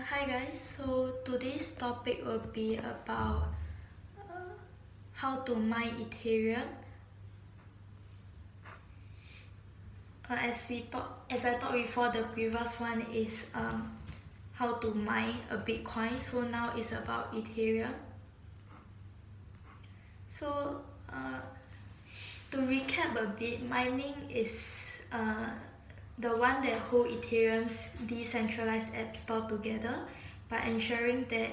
Hi guys, so today's topic will be about how to mine Ethereum. As I thought before, the previous one is how to mine a Bitcoin. So now it's about Ethereum. So to recap a bit, mining is the one that hold Ethereum's decentralized app store together by ensuring that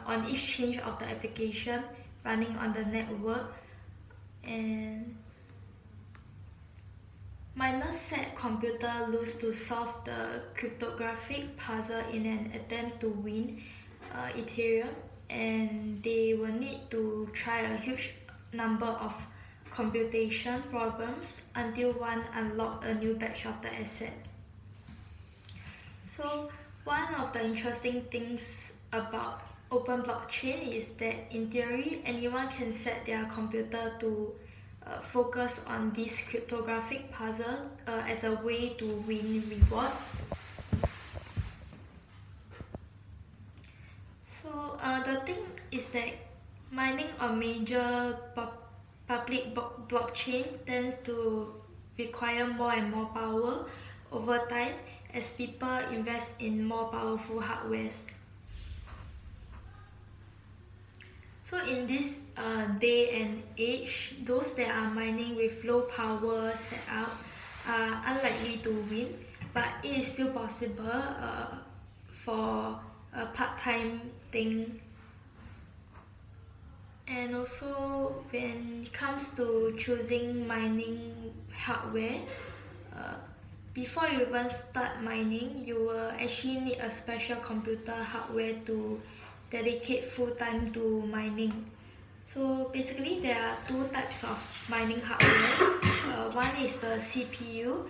on each change of the application running on the network, and miners set computer loose to solve the cryptographic puzzle in an attempt to win Ethereum, and they will need to try a huge number of computation problems until one unlock a new batch of the asset. So one of the interesting things about open blockchain is that in theory anyone can set their computer to focus on this cryptographic puzzle as a way to win rewards. So the thing is that mining on major public blockchain tends to require more and more power over time as people invest in more powerful hardwares. So in this day and age, those that are mining with low power setup are unlikely to win, but it is still possible for a part-time thing. And also when it comes to choosing mining hardware, before you even start mining, you will actually need a special computer hardware to dedicate full time to mining. So basically there are two types of mining hardware. One is the CPU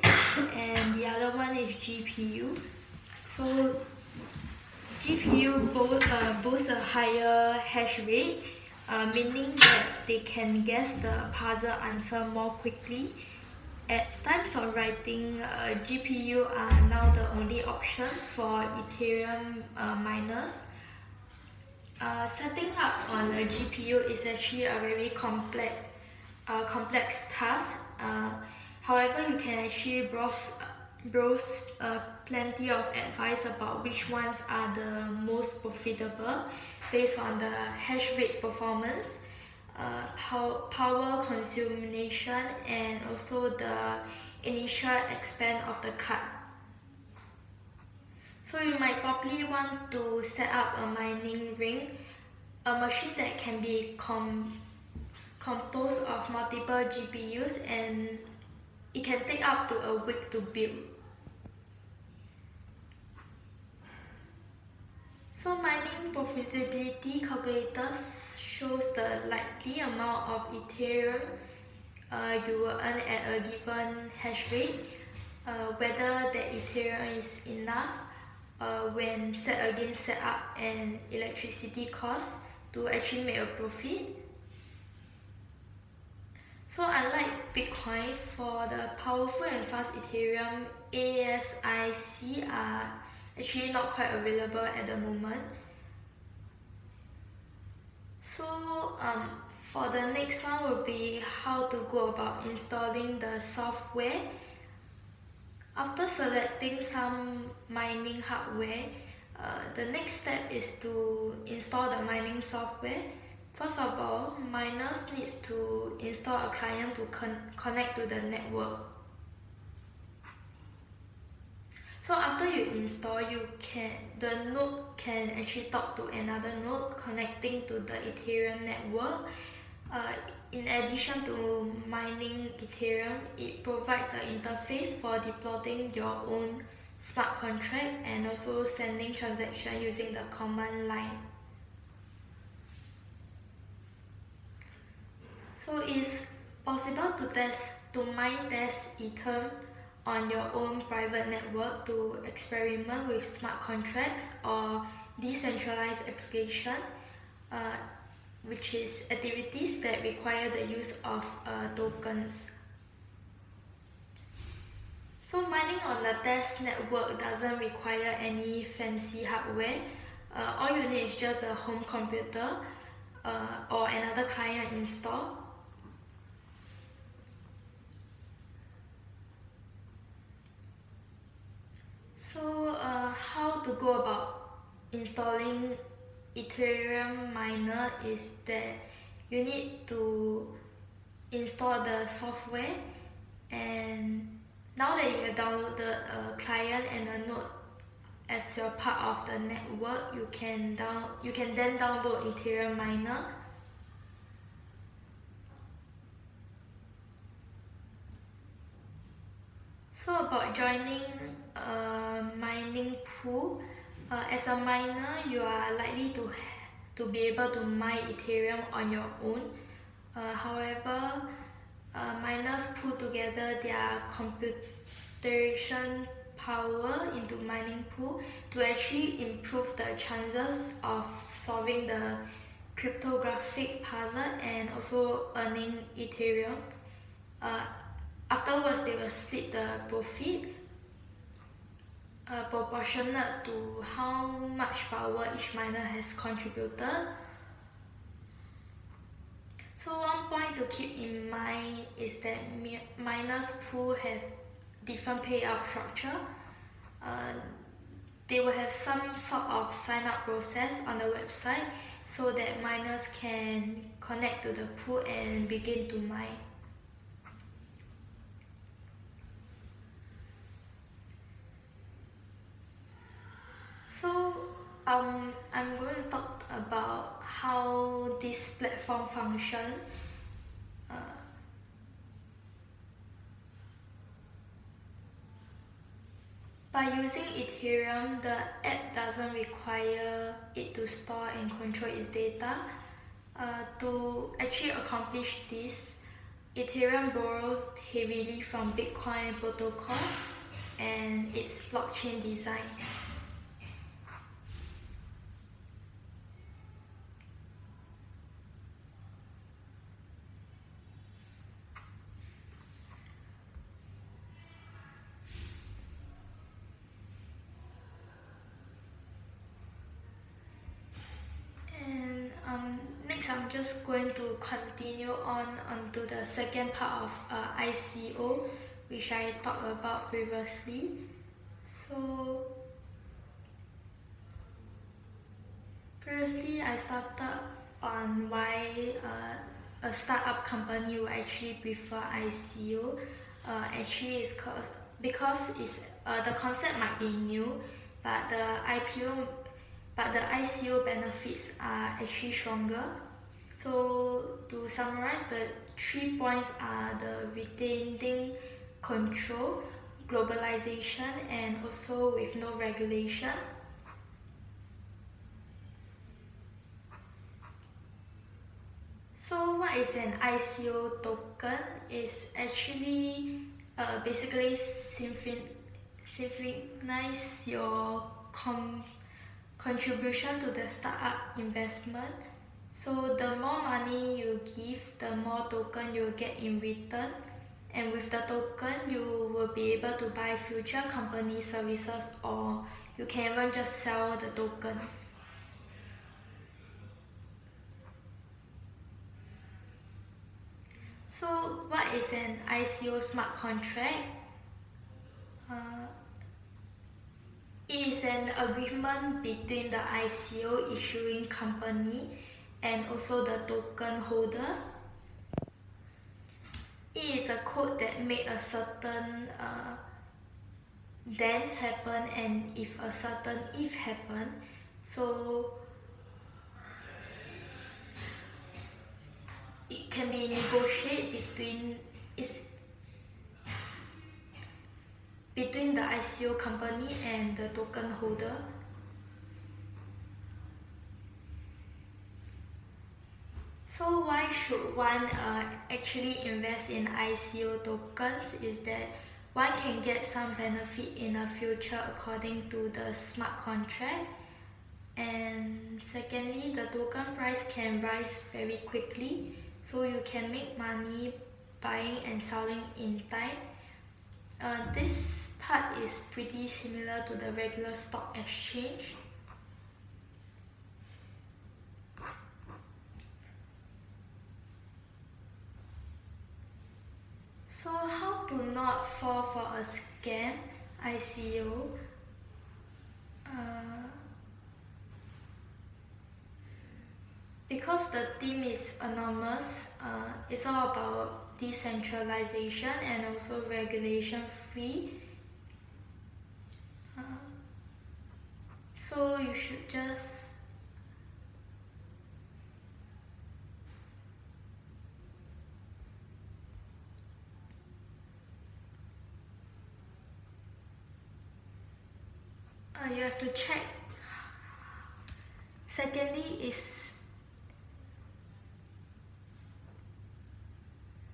and the other one is GPU. So GPU boasts a higher hash rate, meaning that they can guess the puzzle answer more quickly. At times of writing, GPU are now the only option for Ethereum miners. Setting up on a GPU is actually a very complex task. However, you can actually browse plenty of advice about which ones are the most profitable based on the hash rate performance, power consumption, and also the initial expand of the card. So you might probably want to set up a mining ring, a machine that can be composed of multiple GPUs, and it can take up to a week to build. So mining profitability calculators shows the likely amount of Ethereum you will earn at a given hash rate, whether that Ethereum is enough when set against setup and electricity costs to actually make a profit. So unlike Bitcoin, for the powerful and fast Ethereum, ASIC are actually not quite available at the moment. So for the next one will be how to go about installing the software. After selecting some mining hardware, the next step is to install the mining software. First of all, miners need to install a client to connect to the network. So after you install, the node can actually talk to another node connecting to the Ethereum network. In addition to mining Ethereum, it provides an interface for deploying your own smart contract and also sending transactions using the command line. So it's possible to mine test Ether on your own private network to experiment with smart contracts or decentralized application, which is activities that require the use of tokens. So mining on the test network doesn't require any fancy hardware. All you need is just a home computer or another client installed. So how to go about installing Ethereum miner is that you need to install the software, and now that you have downloaded a client and a node as your part of the network, you can then download Ethereum miner. So about joining a mining pool, as a miner, you are likely to be able to mine Ethereum on your own. However, miners pool together their computation power into mining pool to actually improve the chances of solving the cryptographic puzzle and also earning Ethereum. Afterwards, they will split the profit proportionate to how much power each miner has contributed. So one point to keep in mind is that miners pool have different payout structure. They will have some sort of sign up process on the website so that miners can connect to the pool and begin to mine. So I'm going to talk about how this platform functions. By using Ethereum, the app doesn't require it to store and control its data. To actually accomplish this, Ethereum borrows heavily from Bitcoin protocol and its blockchain design. Next, I'm just going to continue onto the second part of ICO, which I talked about previously. So previously, I started on why a startup company will actually prefer ICO. Actually, it's because the concept might be new, but the ICO benefits are actually stronger. So to summarize, the 3 points are the retaining control, globalization, and also with no regulation. So what is an ICO token? Is actually basically synchronize your contribution to the startup investment. So the more money you give, the more token you will get in return, and with the token you will be able to buy future company services, or you can even just sell the token. So what is an ICO smart contract? It is an agreement between the ICO issuing company and also the token holders. It is a code that makes a certain then happen and if a certain if happen. So it can be negotiated between the ICO company and the token holder. So why should one actually invest in ICO tokens is that one can get some benefit in the future according to the smart contract, and secondly, the token price can rise very quickly, so you can make money buying and selling in time. This part is pretty similar to the regular stock exchange. So how to not fall for a scam ICO? Because the theme is anonymous, it's all about decentralization and also regulation free. So you should just you have to check. Secondly is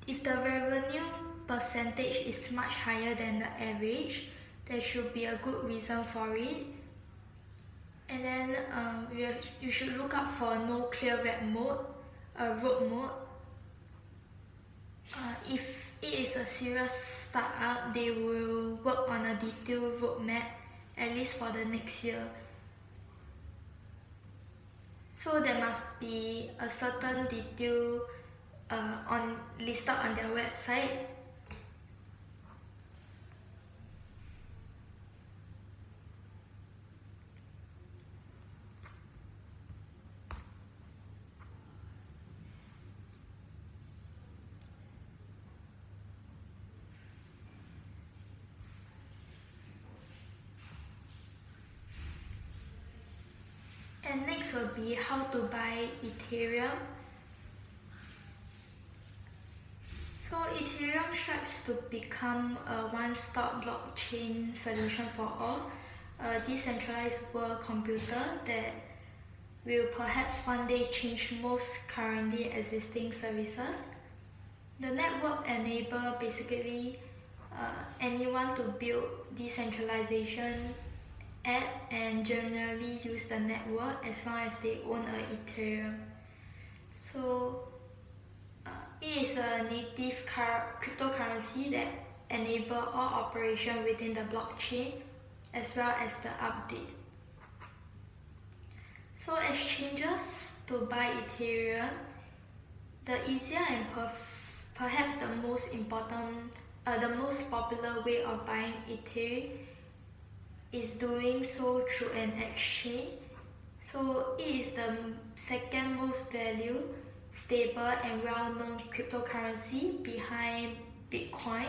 if the revenue percentage is much higher than the average, there should be a good reason for it. And then you should look out for no clear road mode. If it is a serious startup, they will work on a detailed roadmap at least for the next year. So there must be a certain detail listed on their website. And next will be how to buy Ethereum. So Ethereum strives to become a one-stop blockchain solution for all, a decentralized world computer that will perhaps one day change most currently existing services. The network enables basically anyone to build decentralization app and generally use the network as long as they own a Ethereum. So it is a native cryptocurrency that enables all operation within the blockchain as well as the update. So exchanges to buy Ethereum, the easier and perhaps the most popular way of buying Ethereum is doing so through an exchange. So it is the second most valued, stable and well-known cryptocurrency behind Bitcoin.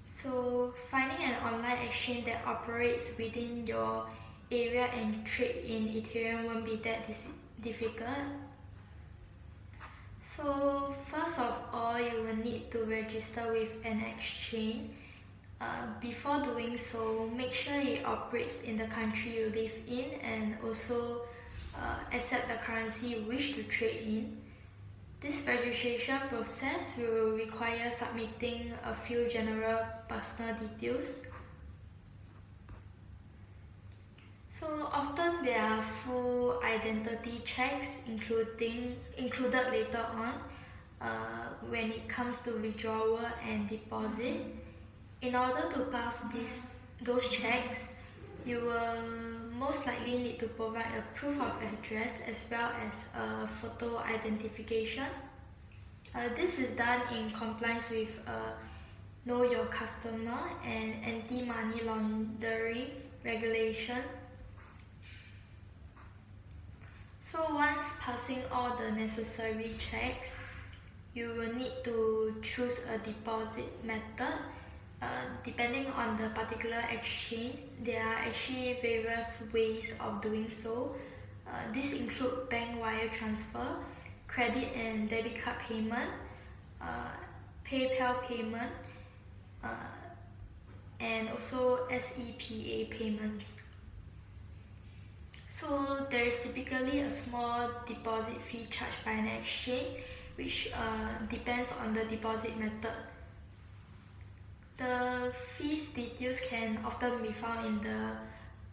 So finding an online exchange that operates within your area and trade in Ethereum won't be that difficult. So first of all, you will need to register with an exchange. Before doing so, make sure it operates in the country you live in and also accept the currency you wish to trade in. This registration process will require submitting a few general personal details. So often there are full identity checks included later on when it comes to withdrawal and deposit. In order to pass those checks, you will most likely need to provide a proof of address as well as a photo identification. This is done in compliance with Know Your Customer and anti-money laundering regulation. So once passing all the necessary checks, you will need to choose a deposit method. Depending on the particular exchange, there are actually various ways of doing so. These include bank wire transfer, credit and debit card payment, PayPal payment, and also SEPA payments. So there is typically a small deposit fee charged by an exchange, which depends on the deposit method. The fees details can often be found in the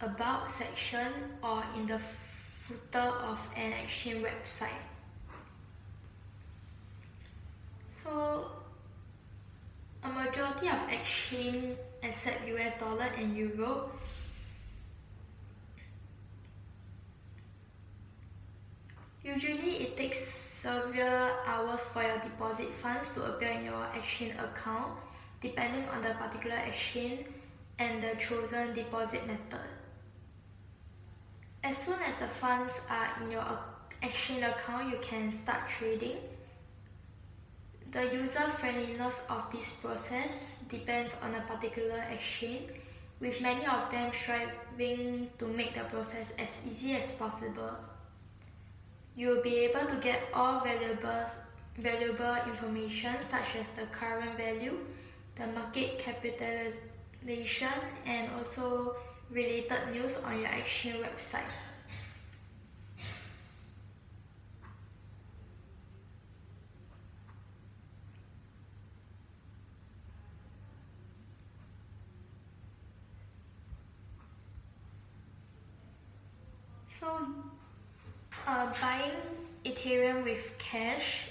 About section or in the footer of an exchange website. So A majority of exchange accept US dollar and euro. Usually it takes several hours for your deposit funds to appear in your exchange account, depending on the particular exchange and the chosen deposit method. As soon as the funds are in your exchange account, you can start trading. The user-friendliness of this process depends on a particular exchange, with many of them striving to make the process as easy as possible. You will be able to get all valuable information such as the current value, the market capitalization, and also related news on your exchange website. So, buying Ethereum with cash,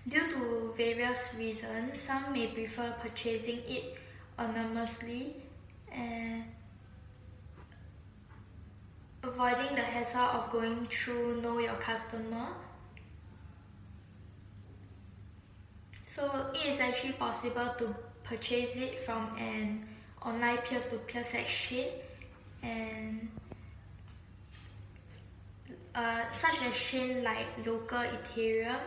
due to various reasons, some may prefer purchasing it anonymously and avoiding the hassle of going through Know Your Customer. So it is actually possible to purchase it from an online peer-to-peer exchange, and such exchange like local Ethereum.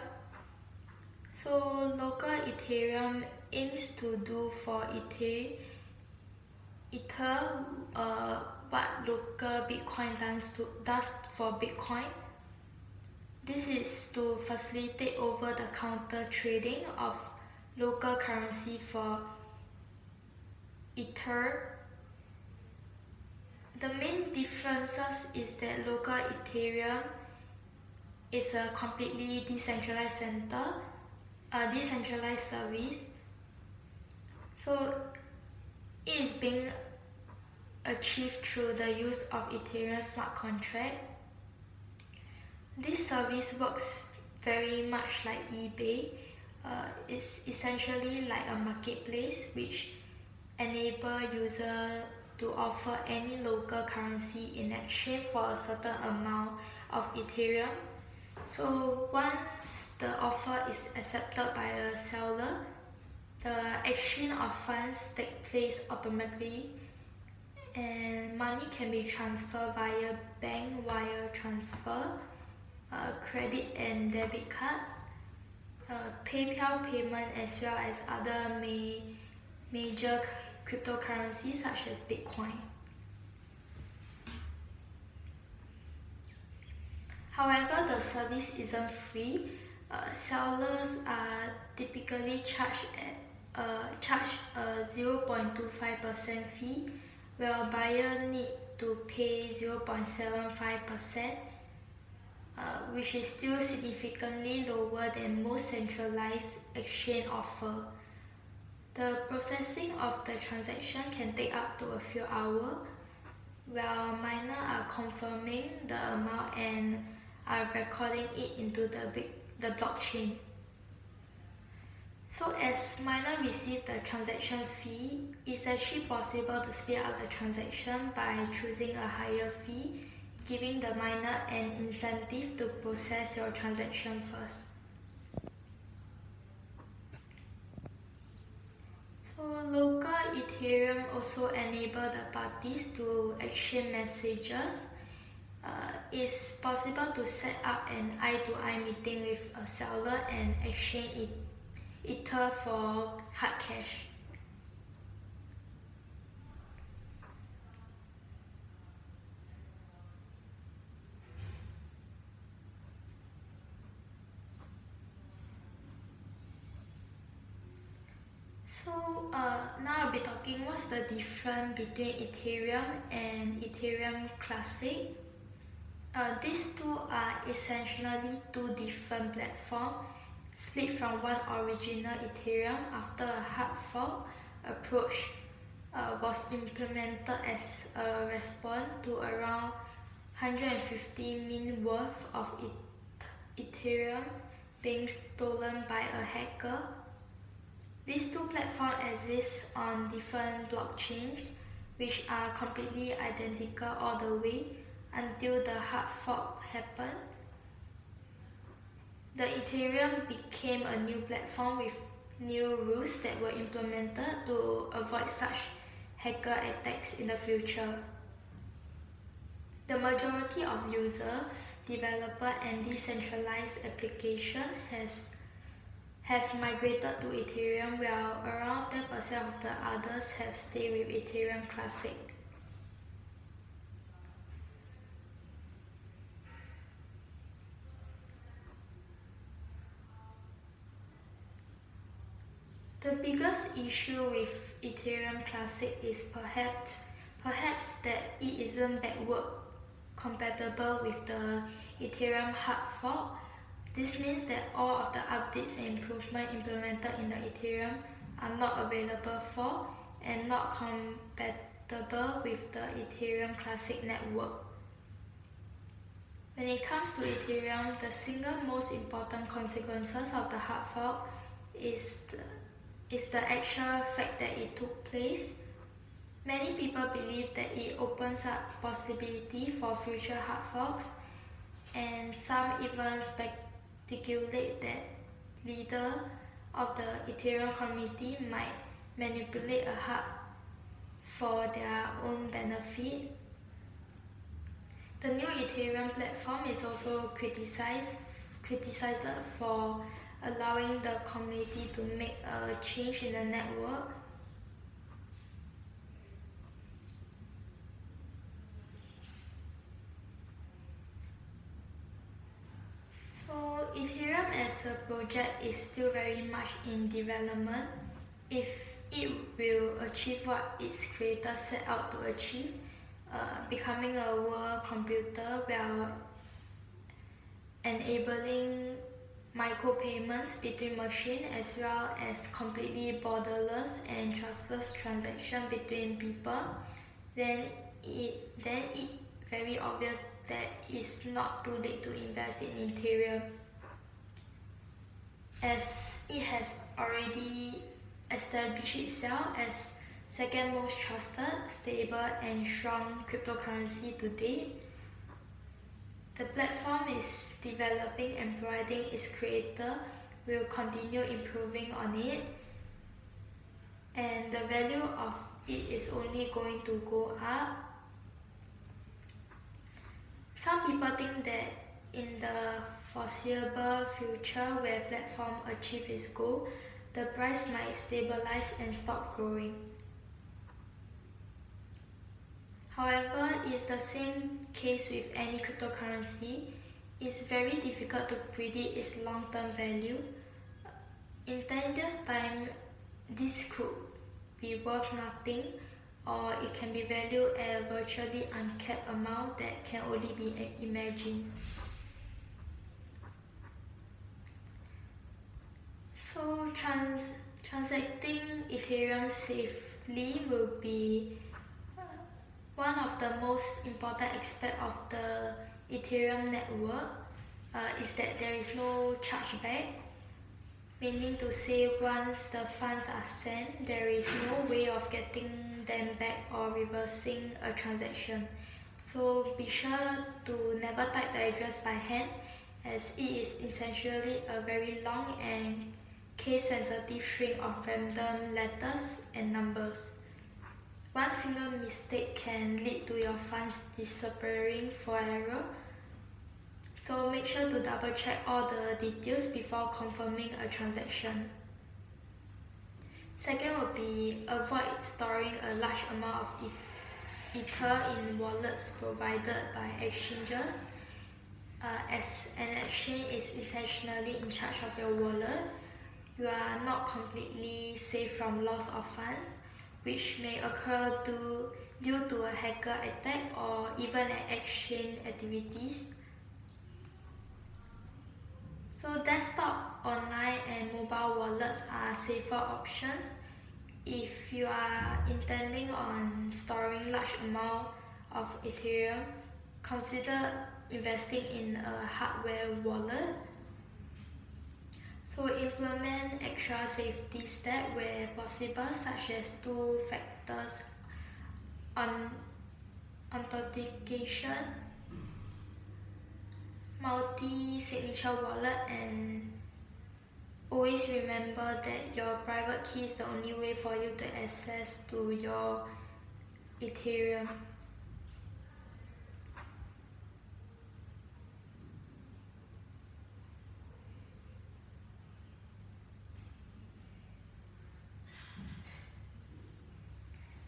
So local Ethereum aims to do for Ether what local Bitcoin does for Bitcoin. This is to facilitate over-the-counter trading of local currency for Ether. The main differences is that local Ethereum is a completely decentralized decentralized service. So it is being achieved through the use of Ethereum smart contract. This service works very much like eBay. It's essentially like a marketplace which enable user to offer any local currency in exchange for a certain amount of Ethereum. So once the offer is accepted by a seller, the exchange of funds take place automatically, and money can be transferred via bank wire transfer, credit and debit cards, PayPal payment, as well as other major cryptocurrencies such as Bitcoin. However, the service isn't free. Sellers are typically charged a 0.25% fee, while buyers need to pay 0.75%, which is still significantly lower than most centralized exchange offer. The processing of the transaction can take up to a few hours, while miners are confirming the amount and are recording it into the blockchain. So as miners receive the transaction fee, it's actually possible to speed up the transaction by choosing a higher fee, giving the miner an incentive to process your transaction first. So local Ethereum also enable the parties to exchange messages. It's possible to set up an eye-to-eye meeting with a seller and exchange Ether for hard cash. So now I'll be talking what's the difference between Ethereum and Ethereum Classic. These two are essentially two different platforms, split from one original Ethereum after a hard fork approach was implemented as a response to around 150 million worth of Ethereum being stolen by a hacker. These two platforms exist on different blockchains, which are completely identical all the way until the hard fork happened. The Ethereum became a new platform with new rules that were implemented to avoid such hacker attacks in the future. The majority of user, developer and decentralized application have migrated to Ethereum, while around 10% of the others have stayed with Ethereum Classic. The biggest issue with Ethereum Classic is perhaps that it isn't backward compatible with the Ethereum hard fork. This means that all of the updates and improvements implemented in the Ethereum are not available for and not compatible with the Ethereum Classic network. When it comes to Ethereum, the single most important consequences of the hard fork is the actual fact that it took place. Many people believe that it opens up possibility for future hard forks, and some even speculate that leaders of the Ethereum community might manipulate a hard for their own benefit. The new Ethereum platform is also criticized for allowing the community to make a change in the network. So Ethereum as a project is still very much in development. If it will achieve what its creators set out to achieve, becoming a world computer while enabling micropayments between machines as well as completely borderless and trustless transaction between people, then it very obvious that it's not too late to invest in Ethereum, as it has already established itself as second most trusted, stable and strong cryptocurrency today. The platform is developing and providing its creator will continue improving on it, and the value of it is only going to go up. Some people think that in the foreseeable future where platform achieve its goal, the price might stabilize and stop growing. However, it's the same case with any cryptocurrency. It's very difficult to predict its long-term value. In 10 years' time, this could be worth nothing, or it can be valued at a virtually uncapped amount that can only be imagined. So transacting Ethereum safely will be one of the most important aspects of the Ethereum network. Is that there is no chargeback, meaning to say once the funds are sent, there is no way of getting them back or reversing a transaction. So be sure to never type the address by hand, as it is essentially a very long and case-sensitive string of random letters and numbers. One single mistake can lead to your funds disappearing forever. So make sure to double check all the details before confirming a transaction. Second would be avoid storing a large amount of Ether in wallets provided by exchanges. As an exchange is essentially in charge of your wallet, you are not completely safe from loss of funds, which may occur due to a hacker attack or even an exchange activities. So desktop, online and mobile wallets are safer options. If you are intending on storing large amount of Ethereum, consider investing in a hardware wallet. So implement extra safety steps where possible, such as two factors authentication, multi-signature wallet, and always remember that your private key is the only way for you to access to your Ethereum.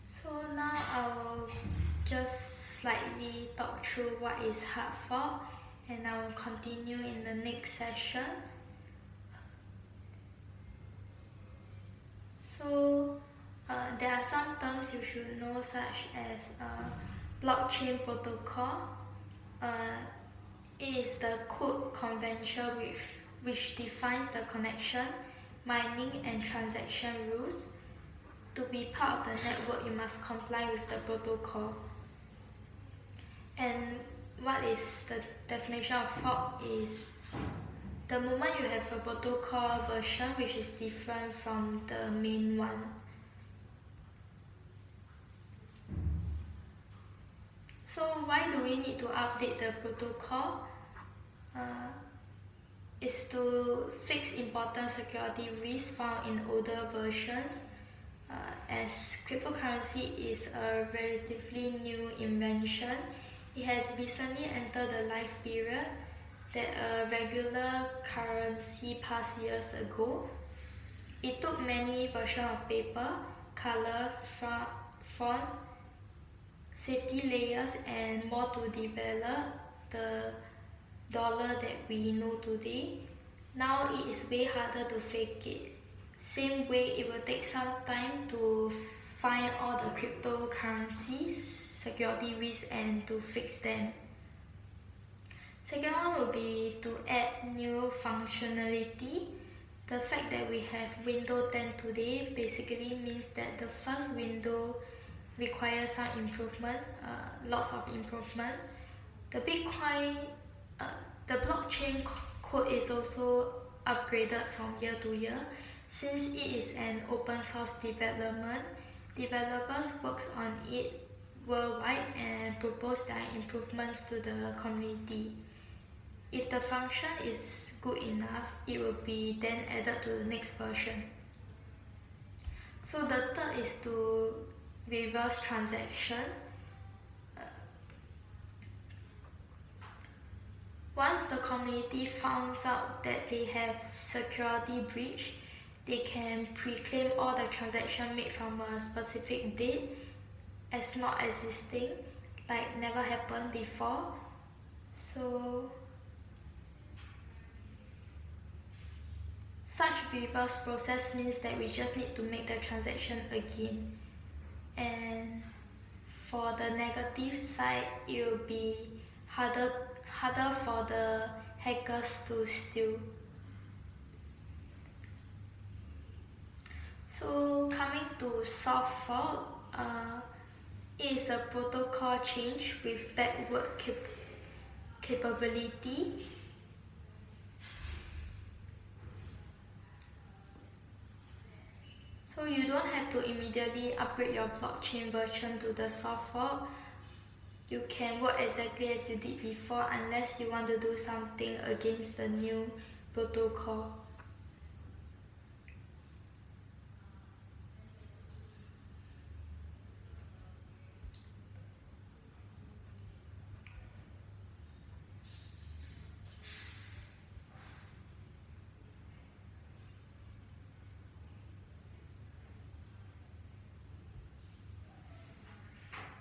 So now I will just slightly talk through what is hard fork, and I will continue in the next session. So there are some terms you should know, such as blockchain protocol. It is the code convention which defines the connection, mining and transaction rules. To be part of the network, you must comply with the protocol. And what is the definition of fork is the moment you have a protocol version which is different from the main one. So why do we need to update the protocol? Is to fix important security risks found in older versions. As cryptocurrency is a relatively new invention, it has recently entered the life period that a regular currency passed years ago. It took many versions of paper, color, font, safety layers, and more to develop the dollar that we know today. Now it is way harder to fake it. Same way, it will take some time to find all the cryptocurrencies, security risks, and to fix them. Second one will be to add new functionality. The fact that we have Windows 10 today basically means that the first window requires some improvement, lots of improvement. The Bitcoin, the blockchain code is also upgraded from year to year. Since it is an open source development, developers work on it worldwide and propose their improvements to the community. If the function is good enough, it will be then added to the next version. So the third is to reverse transaction. Once the community finds out that they have security breach, they can pre-claim all the transactions made from a specific date as not existing, like never happened before. So such reverse process means that we just need to make the transaction again. And for the negative side, it will be harder for the hackers to steal. So coming to soft fork, it is a protocol change with backward capability. So you don't have to immediately upgrade your blockchain version to the soft fork. You can work exactly as you did before unless you want to do something against the new protocol.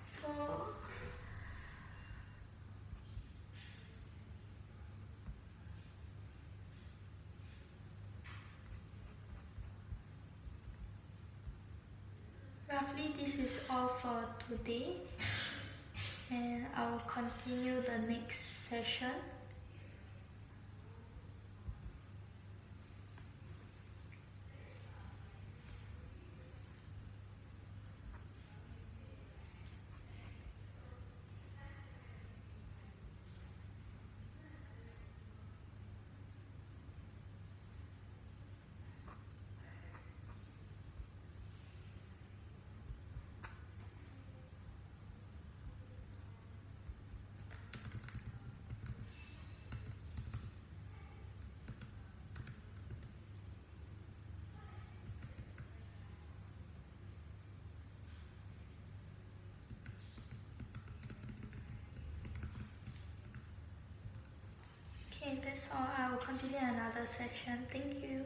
So roughly this is all for today, and I will continue the next session. Okay, that's all. I will continue another session. Thank you.